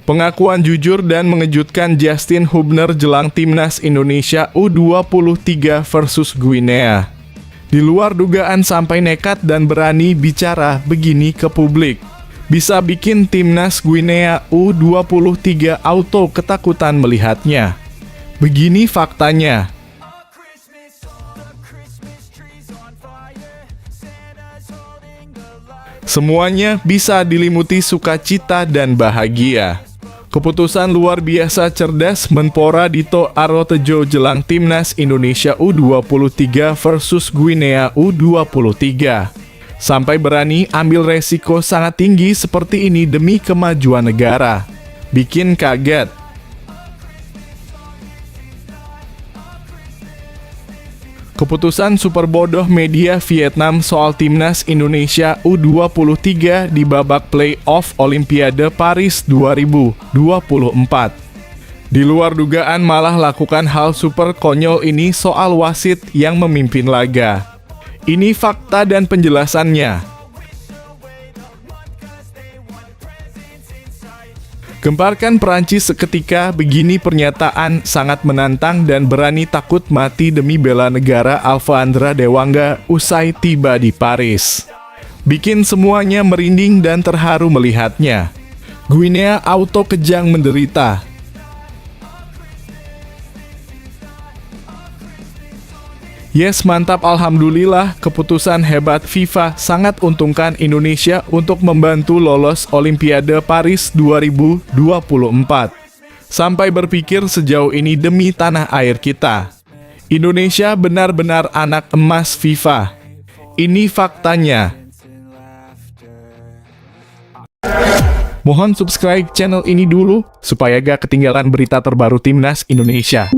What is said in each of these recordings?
Pengakuan jujur dan mengejutkan Justin Hubner jelang Timnas Indonesia U23 versus Guinea. Di luar dugaan sampai nekat dan berani bicara begini ke publik. Bisa bikin Timnas Guinea U23 auto ketakutan melihatnya. Begini faktanya. Semuanya bisa dilimuti sukacita dan bahagia. Keputusan luar biasa cerdas Menpora Dito Arotejo jelang Timnas Indonesia U23 versus Guinea U23. Sampai berani ambil resiko sangat tinggi seperti ini demi kemajuan negara. Bikin kaget. Keputusan super bodoh media Vietnam soal Timnas Indonesia U23 di babak play-off Olimpiade Paris 2024. Di luar dugaan malah lakukan hal super konyol ini soal wasit yang memimpin laga. Ini fakta dan penjelasannya. Gemparkan Perancis seketika, begini pernyataan sangat menantang dan berani takut mati demi bela negara Alfandra Dewangga usai tiba di Paris. Bikin semuanya merinding dan terharu melihatnya. Guinea auto kejang menderita. Yes, mantap, alhamdulillah, keputusan hebat FIFA sangat untungkan Indonesia untuk membantu lolos Olimpiade Paris 2024. Sampai berpikir sejauh ini demi tanah air kita. Indonesia benar-benar anak emas FIFA. Ini faktanya. Mohon subscribe channel ini dulu supaya gak ketinggalan berita terbaru Timnas Indonesia.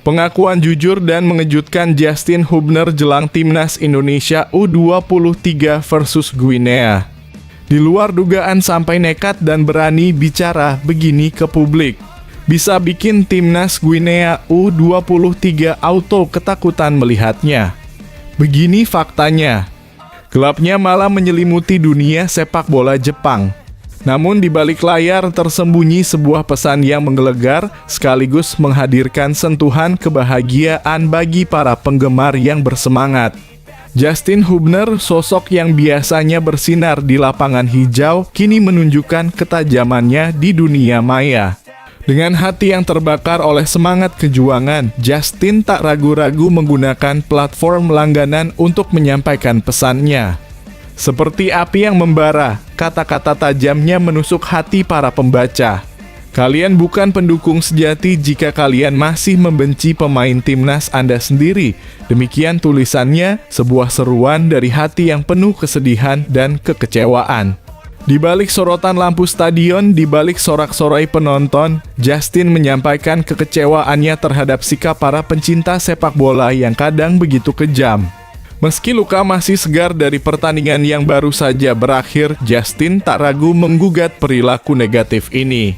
Pengakuan jujur dan mengejutkan Justin Hubner jelang Timnas Indonesia U23 versus Guinea. Di luar dugaan sampai nekat dan berani bicara begini ke publik. Bisa bikin Timnas Guinea U23 auto ketakutan melihatnya. Begini faktanya. Gelapnya malah menyelimuti dunia sepak bola Jepang. Namun di balik layar tersembunyi sebuah pesan yang menggelegar sekaligus menghadirkan sentuhan kebahagiaan bagi para penggemar yang bersemangat. Justin Hubner, sosok yang biasanya bersinar di lapangan hijau, kini menunjukkan ketajamannya di dunia maya. Dengan hati yang terbakar oleh semangat kejuangan, Justin tak ragu-ragu menggunakan platform langganan untuk menyampaikan pesannya. Seperti api yang membara, kata-kata tajamnya menusuk hati para pembaca. Kalian bukan pendukung sejati jika kalian masih membenci pemain timnas Anda sendiri. Demikian tulisannya, sebuah seruan dari hati yang penuh kesedihan dan kekecewaan. Di balik sorotan lampu stadion, di balik sorak-sorai penonton, Justin menyampaikan kekecewaannya terhadap sikap para pencinta sepak bola yang kadang begitu kejam. Meski luka masih segar dari pertandingan yang baru saja berakhir, Justin tak ragu menggugat perilaku negatif ini.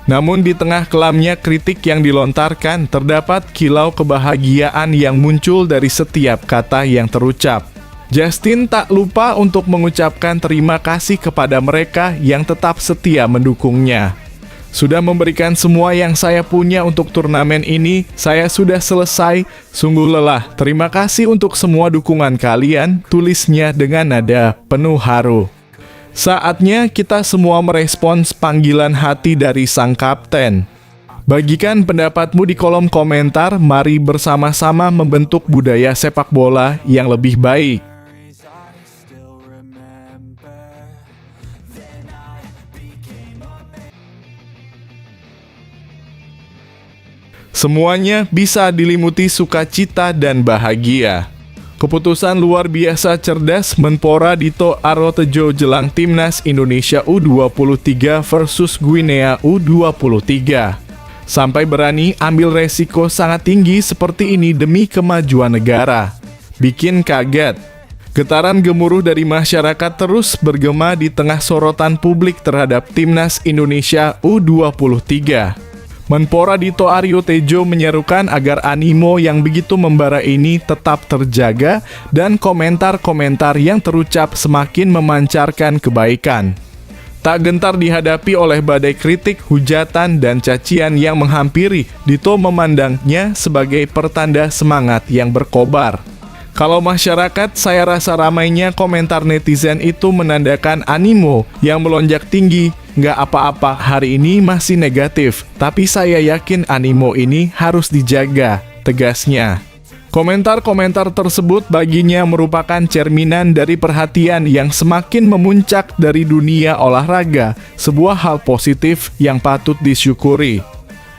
Namun di tengah kelamnya kritik yang dilontarkan, terdapat kilau kebahagiaan yang muncul dari setiap kata yang terucap. Justin tak lupa untuk mengucapkan terima kasih kepada mereka yang tetap setia mendukungnya. Sudah memberikan semua yang saya punya untuk turnamen ini, saya sudah selesai, sungguh lelah. Terima kasih untuk semua dukungan kalian, tulisnya dengan nada penuh haru. Saatnya kita semua merespons panggilan hati dari sang kapten. Bagikan pendapatmu di kolom komentar, mari bersama-sama membentuk budaya sepak bola yang lebih baik. Semuanya bisa dilimuti sukacita dan bahagia. Keputusan luar biasa cerdas Menpora Dito Arotejo jelang Timnas Indonesia U23 versus Guinea U23. Sampai berani ambil resiko sangat tinggi seperti ini demi kemajuan negara. Bikin kaget. Getaran gemuruh dari masyarakat terus bergema di tengah sorotan publik terhadap Timnas Indonesia U23. Menpora Dito Arotejo menyerukan agar animo yang begitu membara ini tetap terjaga dan komentar-komentar yang terucap semakin memancarkan kebaikan. Tak gentar dihadapi oleh badai kritik, hujatan, dan cacian yang menghampiri, Dito memandangnya sebagai pertanda semangat yang berkobar. Kalau masyarakat, saya rasa ramainya komentar netizen itu menandakan animo yang melonjak tinggi. Nggak apa-apa, hari ini masih negatif, tapi saya yakin animo ini harus dijaga, tegasnya. Komentar-komentar tersebut baginya merupakan cerminan dari perhatian yang semakin memuncak dari dunia olahraga, sebuah hal positif yang patut disyukuri.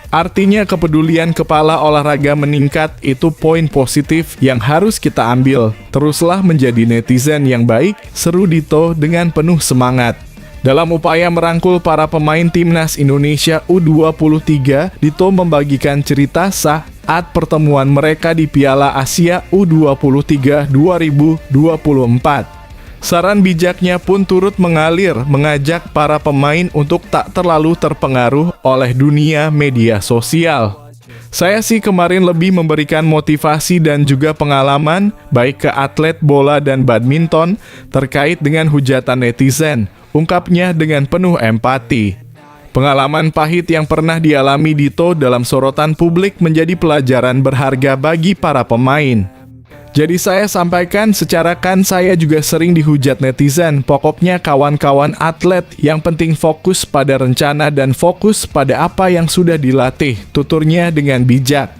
Artinya kepedulian kepala olahraga meningkat, itu poin positif yang harus kita ambil. Teruslah menjadi netizen yang baik, seru Dito dengan penuh semangat. Dalam upaya merangkul para pemain timnas Indonesia U23, Dito membagikan cerita saat pertemuan mereka di Piala Asia U23 2024. Saran bijaknya pun turut mengalir, mengajak para pemain untuk tak terlalu terpengaruh oleh dunia media sosial. Saya sih kemarin lebih memberikan motivasi dan juga pengalaman, baik ke atlet bola dan badminton, terkait dengan hujatan netizen, ungkapnya dengan penuh empati. Pengalaman pahit yang pernah dialami Dito dalam sorotan publik menjadi pelajaran berharga bagi para pemain. Jadi saya sampaikan secara saya juga sering dihujat netizen, pokoknya kawan-kawan atlet yang penting fokus pada rencana dan fokus pada apa yang sudah dilatih, tuturnya dengan bijak.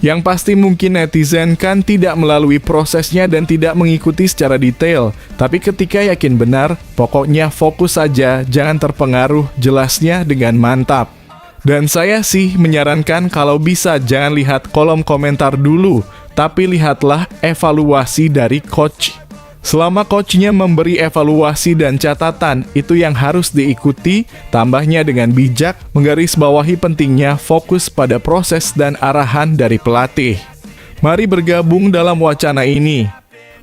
Yang pasti mungkin netizen kan tidak melalui prosesnya dan tidak mengikuti secara detail, tapi ketika yakin benar, pokoknya fokus saja, jangan terpengaruh, jelasnya dengan mantap. Dan saya sih menyarankan kalau bisa jangan lihat kolom komentar dulu, tapi lihatlah evaluasi dari coach. Selama coachnya memberi evaluasi dan catatan, itu yang harus diikuti, tambahnya dengan bijak, menggarisbawahi pentingnya fokus pada proses dan arahan dari pelatih. Mari bergabung dalam wacana ini.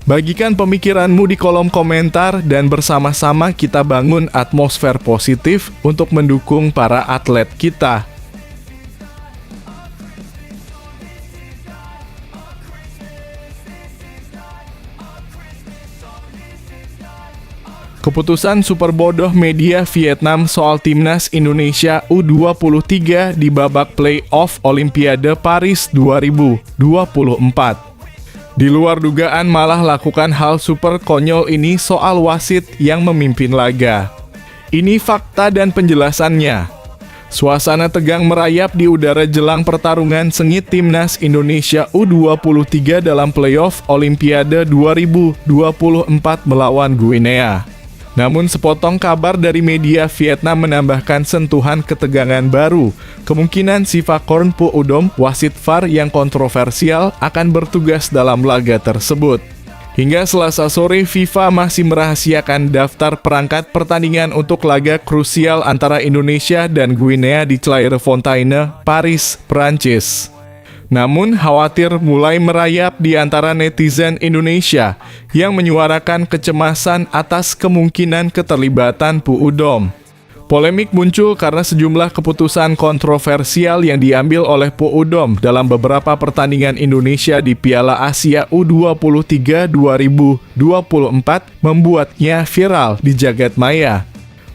Bagikan pemikiranmu di kolom komentar dan bersama-sama kita bangun atmosfer positif untuk mendukung para atlet kita. Keputusan super bodoh media Vietnam soal timnas Indonesia U23 di babak play-off Olimpiade Paris 2024. Di luar dugaan malah lakukan hal super konyol ini soal wasit yang memimpin laga. Ini fakta dan penjelasannya. Suasana tegang merayap di udara jelang pertarungan sengit timnas Indonesia U23 dalam play-off Olimpiade 2024 melawan Guinea. Namun sepotong kabar dari media Vietnam menambahkan sentuhan ketegangan baru. Kemungkinan Sivakorn Puudom, wasit VAR yang kontroversial, akan bertugas dalam laga tersebut. Hingga Selasa sore, FIFA masih merahasiakan daftar perangkat pertandingan untuk laga krusial antara Indonesia dan Guinea di Clairefontaine, Paris, Prancis. Namun, khawatir mulai merayap di antara netizen Indonesia yang menyuarakan kecemasan atas kemungkinan keterlibatan Puudom. Polemik muncul karena sejumlah keputusan kontroversial yang diambil oleh Puudom dalam beberapa pertandingan Indonesia di Piala Asia U23 2024 membuatnya viral di jagat maya.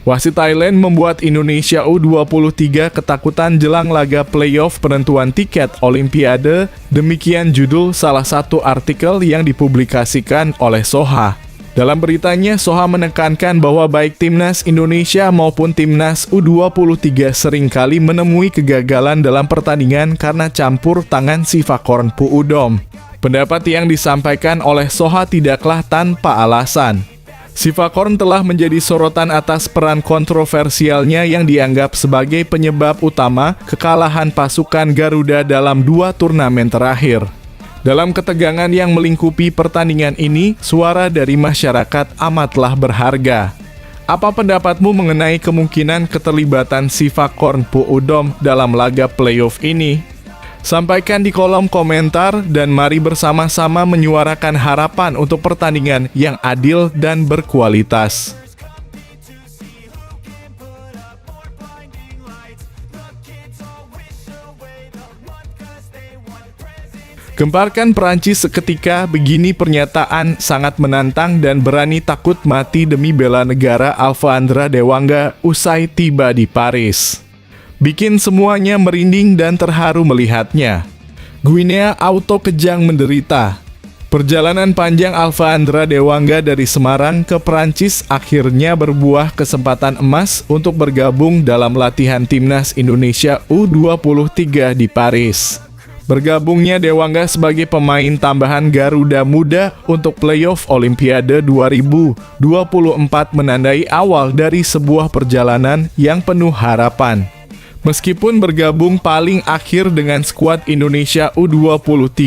Wasit Thailand membuat Indonesia U23 ketakutan jelang laga playoff penentuan tiket Olimpiade, demikian judul salah satu artikel yang dipublikasikan oleh Soha. Dalam beritanya, Soha menekankan bahwa baik timnas Indonesia maupun timnas U23 seringkali menemui kegagalan dalam pertandingan karena campur tangan Sivakorn Puudom. Pendapat yang disampaikan oleh Soha tidaklah tanpa alasan. Sivakorn telah menjadi sorotan atas peran kontroversialnya yang dianggap sebagai penyebab utama kekalahan pasukan Garuda dalam 2 turnamen terakhir. Dalam ketegangan yang melingkupi pertandingan ini, suara dari masyarakat amatlah berharga. Apa pendapatmu mengenai kemungkinan keterlibatan Sivakorn Puudom dalam laga playoff ini? Sampaikan di kolom komentar dan mari bersama-sama menyuarakan harapan untuk pertandingan yang adil dan berkualitas. Gemparkan Perancis seketika, begini pernyataan sangat menantang dan berani takut mati demi bela negara Alfeandra Dewangga usai tiba di Paris. Bikin semuanya merinding dan terharu melihatnya. Guinea auto kejang menderita. Perjalanan panjang Alfeandra Dewangga dari Semarang ke Perancis akhirnya berbuah kesempatan emas untuk bergabung dalam latihan timnas Indonesia U23 di Paris. Bergabungnya Dewangga sebagai pemain tambahan Garuda Muda untuk playoff Olimpiade 2024 menandai awal dari sebuah perjalanan yang penuh harapan. Meskipun bergabung paling akhir dengan skuad Indonesia U23,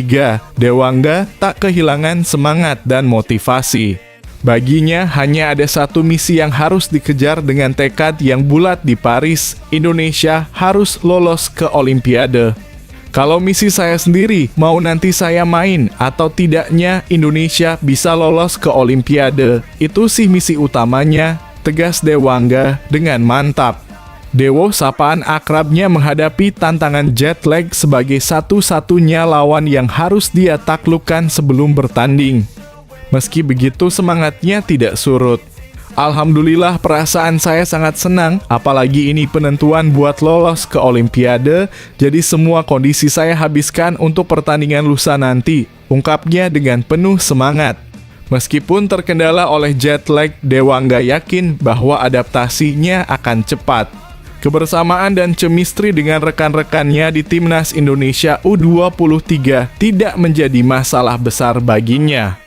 Dewangga tak kehilangan semangat dan motivasi. Baginya hanya ada satu misi yang harus dikejar dengan tekad yang bulat di Paris. Indonesia harus lolos ke Olimpiade. Kalau misi saya sendiri, mau nanti saya main atau tidaknya Indonesia bisa lolos ke Olimpiade. Itu sih misi utamanya, tegas Dewangga dengan mantap. Dewo, sapaan akrabnya, menghadapi tantangan jet lag sebagai satu-satunya lawan yang harus dia taklukkan sebelum bertanding. Meski begitu, semangatnya tidak surut. Alhamdulillah, perasaan saya sangat senang, apalagi ini penentuan buat lolos ke Olimpiade, jadi semua kondisi saya habiskan untuk pertandingan lusa nanti, ungkapnya dengan penuh semangat. Meskipun terkendala oleh jet lag, Dewangga yakin bahwa adaptasinya akan cepat. Kebersamaan dan chemistry dengan rekan-rekannya di Timnas Indonesia U23 tidak menjadi masalah besar baginya.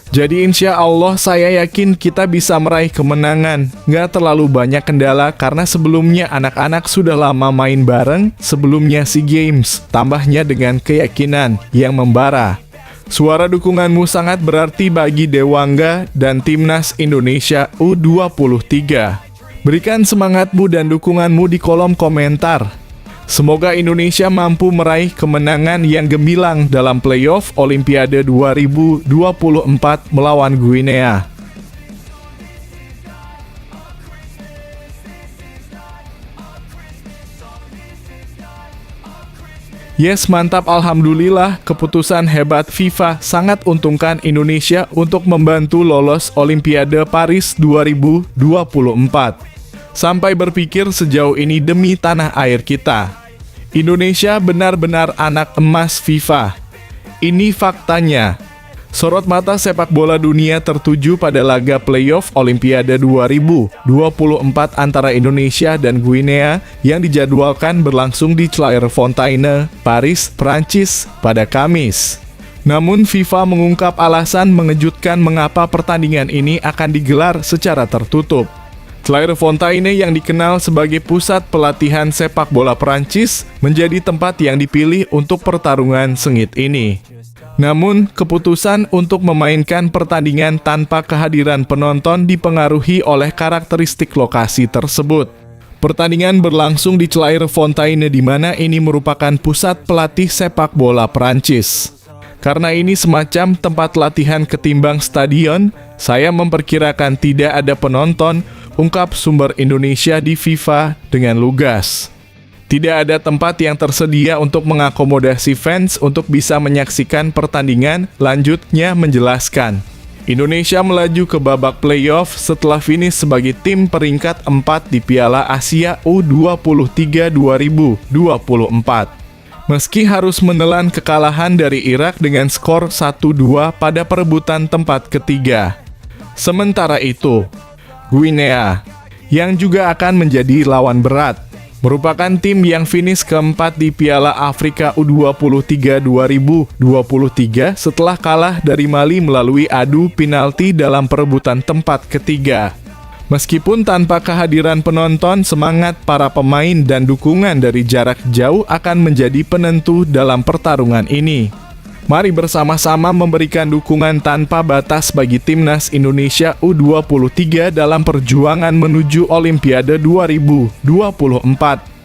Jadi insya Allah saya yakin kita bisa meraih kemenangan. Nggak terlalu banyak kendala karena sebelumnya anak-anak sudah lama main bareng sebelumnya SEA Games, tambahnya dengan keyakinan yang membara. Suara dukunganmu sangat berarti bagi Dewangga dan Timnas Indonesia U23. Berikan semangatmu dan dukunganmu di kolom komentar. Semoga Indonesia mampu meraih kemenangan yang gemilang dalam playoff Olimpiade 2024 melawan Guinea. Yes, mantap, alhamdulillah, keputusan hebat FIFA sangat untungkan Indonesia untuk membantu lolos Olimpiade Paris 2024. Sampai berpikir sejauh ini demi tanah air kita. Indonesia benar-benar anak emas FIFA. Ini faktanya. Sorot mata sepak bola dunia tertuju pada laga playoff Olimpiade 2024 antara Indonesia dan Guinea yang dijadwalkan berlangsung di Clairefontaine, Paris, Prancis pada Kamis. Namun FIFA mengungkap alasan mengejutkan mengapa pertandingan ini akan digelar secara tertutup. Clairefontaine yang dikenal sebagai pusat pelatihan sepak bola Prancis menjadi tempat yang dipilih untuk pertarungan sengit ini. Namun, keputusan untuk memainkan pertandingan tanpa kehadiran penonton dipengaruhi oleh karakteristik lokasi tersebut. Pertandingan berlangsung di Clairefontaine di mana ini merupakan pusat pelatih sepak bola Prancis. Karena ini semacam tempat latihan ketimbang stadion, saya memperkirakan tidak ada penonton, ungkap sumber Indonesia di FIFA dengan lugas. Tidak ada tempat yang tersedia untuk mengakomodasi fans untuk bisa menyaksikan pertandingan, lanjutnya menjelaskan. Indonesia melaju ke babak playoff setelah finish sebagai tim peringkat 4 di Piala Asia U23 2024. Meski harus menelan kekalahan dari Irak dengan skor 1-2 pada perebutan tempat ketiga. Sementara itu, Guinea, yang juga akan menjadi lawan berat, merupakan tim yang finish keempat di Piala Afrika U23 2023 setelah kalah dari Mali melalui adu penalti dalam perebutan tempat ketiga. Meskipun tanpa kehadiran penonton, semangat para pemain dan dukungan dari jarak jauh akan menjadi penentu dalam pertarungan ini. Mari bersama-sama memberikan dukungan tanpa batas bagi Timnas Indonesia U23 dalam perjuangan menuju Olimpiade 2024.